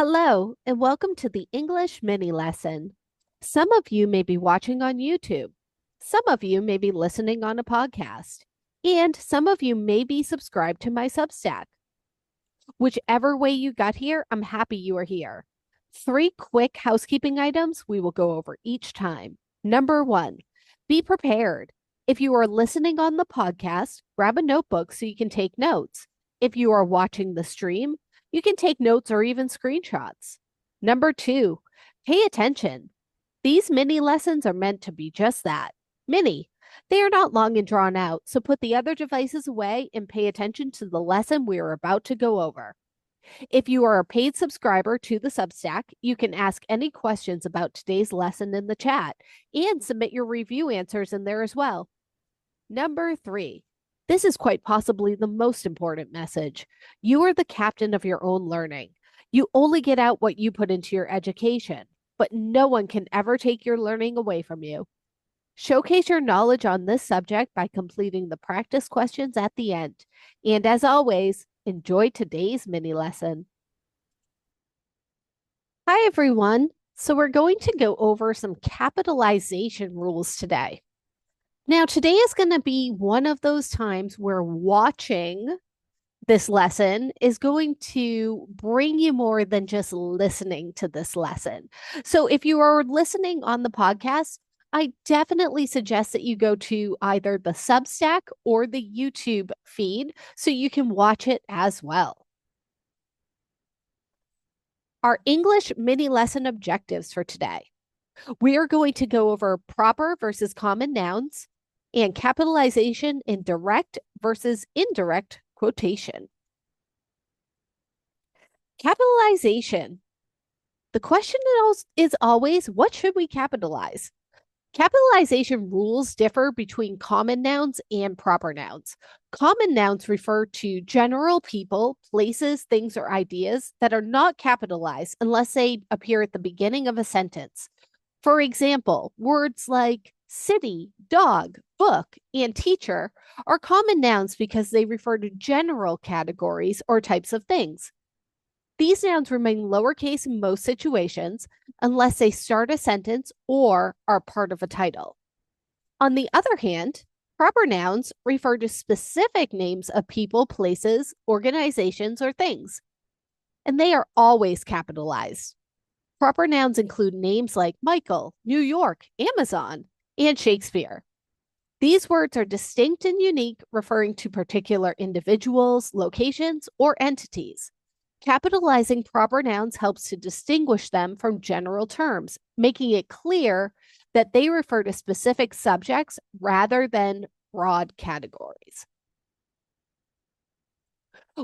Hello, and welcome to the English mini lesson. Some of you may be watching on YouTube. Some of you may be listening on a podcast. And some of you may be subscribed to my Substack. Whichever way you got here, I'm happy you are here. 3 quick housekeeping items we will go over each time. Number 1, be prepared. If you are listening on the podcast, grab a notebook so you can take notes. If you are watching the stream, you can take notes or even screenshots. Number 2, pay attention. These mini lessons are meant to be just that, mini. They are not long and drawn out, so put the other devices away and pay attention to the lesson we are about to go over. If you are a paid subscriber to the Substack, you can ask any questions about today's lesson in the chat and submit your review answers in there as well. Number 3, this is quite possibly the most important message. You are the captain of your own learning. You only get out what you put into your education, but no one can ever take your learning away from you. Showcase your knowledge on this subject by completing the practice questions at the end. And as always, enjoy today's mini lesson. Hi, everyone. So we're going to go over some capitalization rules today. Now, today is going to be one of those times where watching this lesson is going to bring you more than just listening to this lesson. So if you are listening on the podcast, I definitely suggest that you go to either the Substack or the YouTube feed so you can watch it as well. Our English mini lesson objectives for today. We are going to go over proper versus common nouns and capitalization in direct versus indirect quotation. Capitalization. The question is always, what should we capitalize? Capitalization rules differ between common nouns and proper nouns. Common nouns refer to general people, places, things, or ideas that are not capitalized unless they appear at the beginning of a sentence. For example, words like city, dog, book, and teacher are common nouns because they refer to general categories or types of things. These nouns remain lowercase in most situations unless they start a sentence or are part of a title. On the other hand, proper nouns refer to specific names of people, places, organizations, or things, and they are always capitalized. Proper nouns include names like Michael, New York, Amazon, and Shakespeare. These words are distinct and unique, referring to particular individuals, locations, or entities. Capitalizing proper nouns helps to distinguish them from general terms, making it clear that they refer to specific subjects rather than broad categories.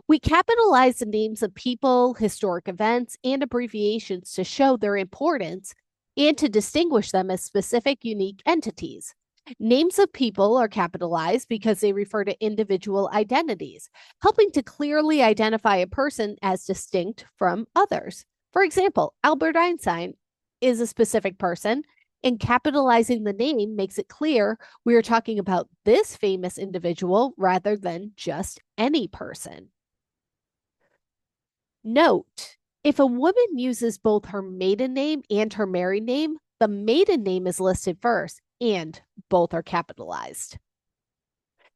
We capitalize the names of people, historic events, and abbreviations to show their importance and to distinguish them as specific, unique entities. Names of people are capitalized because they refer to individual identities, helping to clearly identify a person as distinct from others. For example, Albert Einstein is a specific person, and capitalizing the name makes it clear we are talking about this famous individual rather than just any person. Note, if a woman uses both her maiden name and her married name, the maiden name is listed first, and both are capitalized.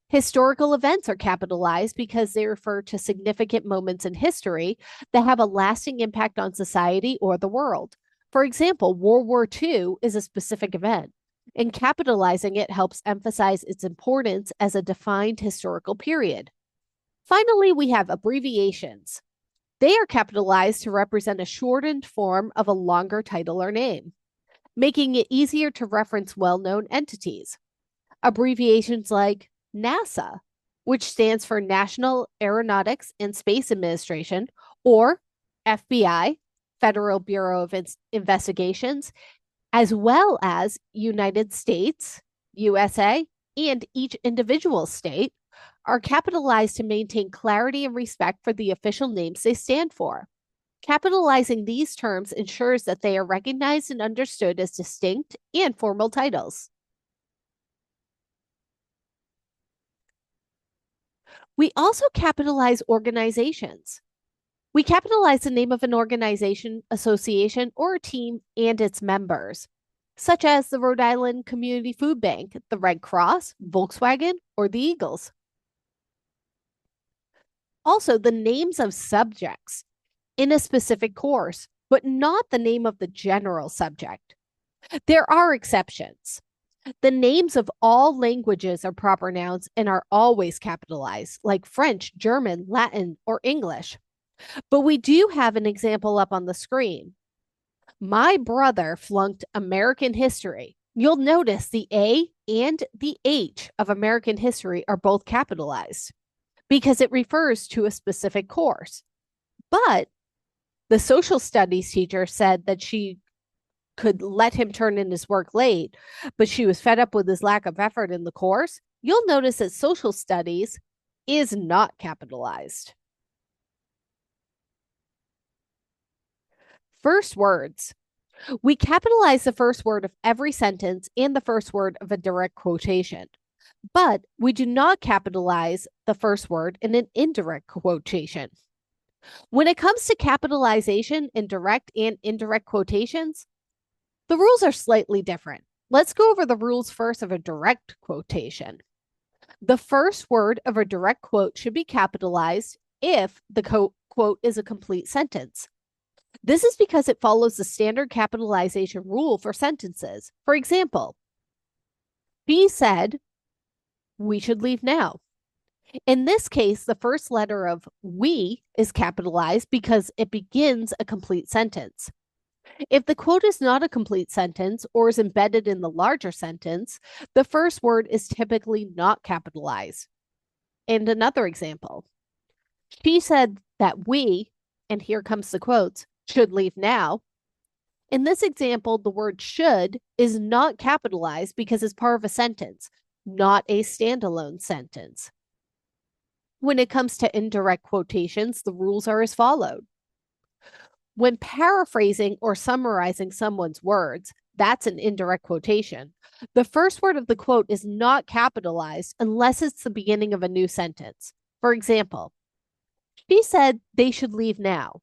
Historical events are capitalized because they refer to significant moments in history that have a lasting impact on society or the world. For example, World War II is a specific event, and capitalizing it helps emphasize its importance as a defined historical period. Finally, we have abbreviations. They are capitalized to represent a shortened form of a longer title or name, making it easier to reference well-known entities. Abbreviations like NASA, which stands for National Aeronautics and Space Administration, or FBI, Federal Bureau of Investigations, as well as United States, USA, and each individual state, are capitalized to maintain clarity and respect for the official names they stand for. Capitalizing these terms ensures that they are recognized and understood as distinct and formal titles. We also capitalize organizations. We capitalize the name of an organization, association, or a team and its members, such as the Rhode Island Community Food Bank, the Red Cross, Volkswagen, or the Eagles. Also, the names of subjects in a specific course, but not the name of the general subject. There are exceptions. The names of all languages are proper nouns and are always capitalized, like French, German, Latin, or English. But we do have an example up on the screen. My brother flunked American history. You'll notice the A and the H of American history are both capitalized because it refers to a specific course. But the social studies teacher said that she could let him turn in his work late, but she was fed up with his lack of effort in the course. You'll notice that social studies is not capitalized. First words. We capitalize the first word of every sentence and the first word of a direct quotation, but we do not capitalize the first word in an indirect quotation. When it comes to capitalization in direct and indirect quotations, the rules are slightly different. Let's go over the rules first of a direct quotation. The first word of a direct quote should be capitalized if the quote is a complete sentence. This is because it follows the standard capitalization rule for sentences. For example, she said, "We should leave now." In this case, the first letter of "we" is capitalized because it begins a complete sentence. If the quote is not a complete sentence or is embedded in the larger sentence, the first word is typically not capitalized. And another example, she said that we, and here comes the quotes, should leave now. In this example, the word should is not capitalized because it's part of a sentence, not a standalone sentence. When it comes to indirect quotations, the rules are as follows. When paraphrasing or summarizing someone's words, that's an indirect quotation. The first word of the quote is not capitalized unless it's the beginning of a new sentence. For example, she said they should leave now.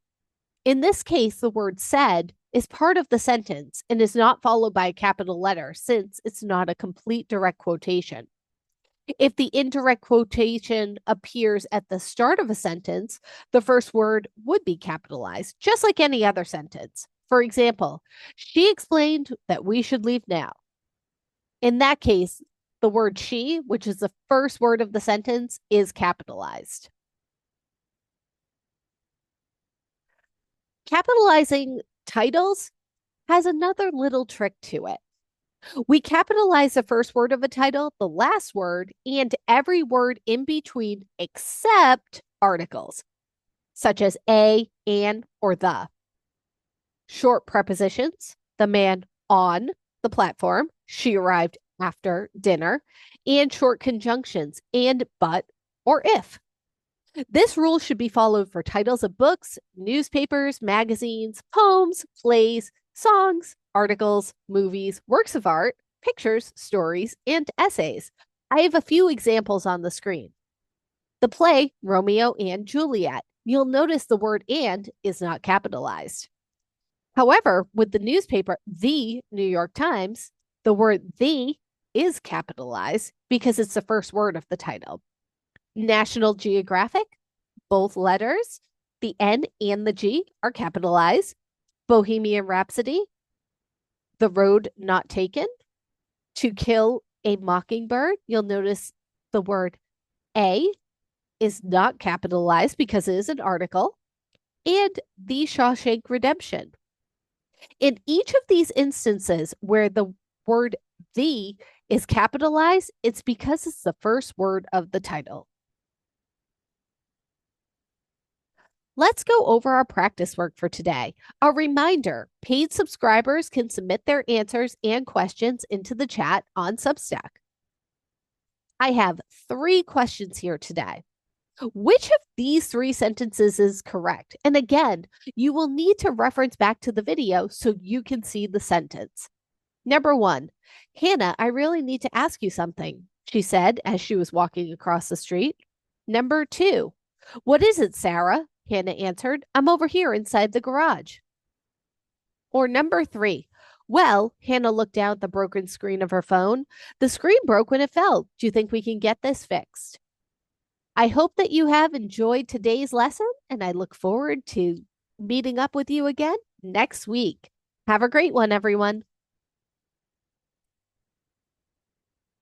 In this case, the word said is part of the sentence and is not followed by a capital letter since it's not a complete direct quotation. If the indirect quotation appears at the start of a sentence, the first word would be capitalized, just like any other sentence. For example, she explained that we should leave now. In that case, the word she, which is the first word of the sentence, is capitalized. Capitalizing titles has another little trick to it. We capitalize the first word of a title, the last word, and every word in between except articles, such as a, an, or the. Short prepositions, the man on the platform, she arrived after dinner, and short conjunctions, and but or if. This rule should be followed for titles of books, newspapers, magazines, poems, plays, songs, articles, movies, works of art, pictures, stories, and essays. I have a few examples on the screen. The play Romeo and Juliet. You'll notice the word "and" is not capitalized. However, with the newspaper, the New York Times, the word "the" is capitalized because it's the first word of the title. National Geographic, both letters, the N and the G are capitalized. Bohemian Rhapsody, The Road Not Taken, To Kill a Mockingbird. You'll notice the word A is not capitalized because it is an article. And The Shawshank Redemption. In each of these instances where the word "the" is capitalized, it's because it's the first word of the title. Let's go over our practice work for today. A reminder, paid subscribers can submit their answers and questions into the chat on Substack. I have 3 questions here today. Which of these 3 sentences is correct? And again, you will need to reference back to the video so you can see the sentence. Number 1, Hannah, I really need to ask you something, she said as she was walking across the street. Number 2, what is it, Sarah? Hannah answered. I'm over here inside the garage. Or number 3. Well, Hannah looked down at the broken screen of her phone. The screen broke when it fell. Do you think we can get this fixed? I hope that you have enjoyed today's lesson, and I look forward to meeting up with you again next week. Have a great one, everyone.